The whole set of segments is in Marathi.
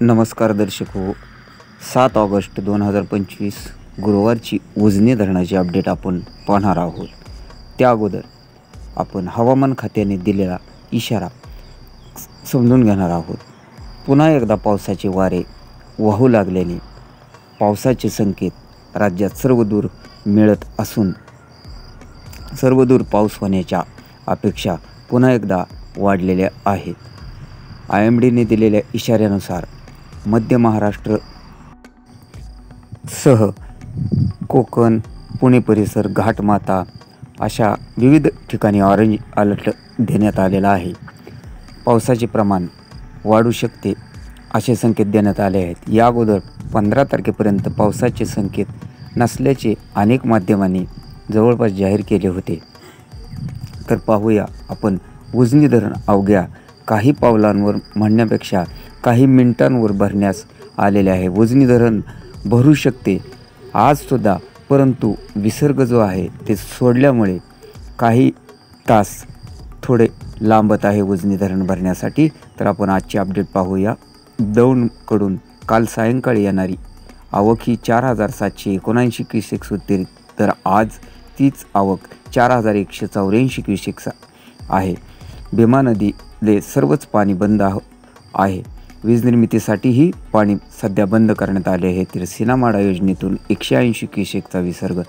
नमस्कार दर्शक हो. 7 ऑगस्ट 2025 गुरुवारची उजनी धरणाची अपडेट आपण पाहणार आहोत. त्या अगोदर आपण हवामान खात्याने दिलेला इशारा समजून घेणार आहोत. पुन्हा एकदा पावसाचे वारे वाहू लागल्याने पावसाचे संकेत राज्यात सर्वदूर मिळत असून सर्वदूर पाऊस होण्याच्या अपेक्षा पुन्हा एकदा वाढलेल्या आहेत. IMDने दिलेल्या इशाऱ्यानुसार मध्य महाराष्ट्र सह कोकण, पुणे परिसर, घाटमाथा अशा विविध ठिकाणी ऑरेंज अलर्ट देण्यात आलेला आहे. पावसाचे प्रमाण वाढू शकते असे संकेत देण्यात आले आहेत. या अगोदर 15 तारखेपर्यंत पावसाचे संकेत नसल्याचे अनेक माध्यमांनी जवळपास जाहीर केले होते. तर पाहूया आपण उजनी धरण अवघ्या काही पावलांवर म्हणण्यापेक्षा काही मिनिटांवर भरण्यास आलेले आहे. उजनी धरण भरू शकते आजसुद्धा, परंतु विसर्ग जो आहे ते सोडल्यामुळे काही तास थोडे लांबत आहे उजनी धरण भरण्यासाठी. तर आपण आजची अपडेट पाहूया. दौंडकडून काल सायंकाळी येणारी आवक ही 4779 क्युसेक्स होती, तर आज तीच आवक 4184 क्युसेक्स आहे. भीमा नदीले सर्वच पाणी बंद आहे. वीज निर्मितीसाठीही पाणी सध्या बंद करण्यात आले आहे. तर सिनामाडा योजनेतून 180 क्युसेकचा विसर्ग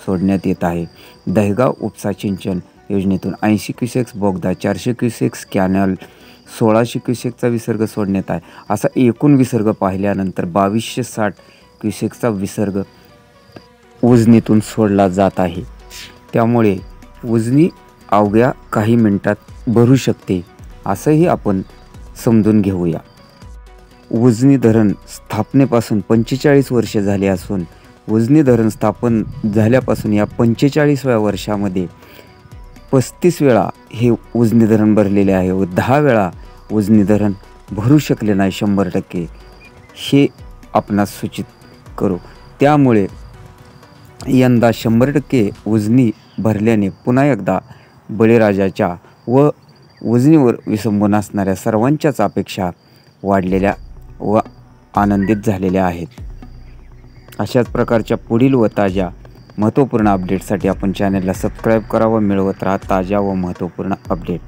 सोडण्यात येत आहे. दहेगाव उपसा सिंचन योजनेतून 80 क्युसेक्स, बोगदा 400 क्युसेक्स, कॅनल 1600 क्युसेकचा विसर्ग सोडण्यात आहे. असा एकूण विसर्ग पाहिल्यानंतर 2260 क्युसेकचा विसर्ग उजनीतून सोडला जात आहे. त्यामुळे उजनी अवघ्या काही मिनिटात भरू शकते असंही आपण समजून घेऊया. उजनी धरण स्थापनेपासून 45 वर्षे झाली असून उजनी धरण स्थापन झाल्यापासून या 45व्या वर्षामध्ये 35 वेळा हे उजनी धरण भरलेले आहे व 10 वेळा उजनी धरण भरू शकले नाही 100%, हे आपणास सूचित करू. त्यामुळे यंदा 100% उजनी भरल्याने पुन्हा एकदा बळीराजाच्या व उजनीवर विसंबून असणाऱ्या सर्वांच्याच अपेक्षा वाढलेल्या व आनंदित झालेल्या आहेत. अशाच प्रकारच्या पुढील व ताज्या महत्त्वपूर्ण अपडेटसाठी आपण चॅनलला सबस्क्राईब करा व मिळवत राहा ताज्या व महत्त्वपूर्ण अपडेट.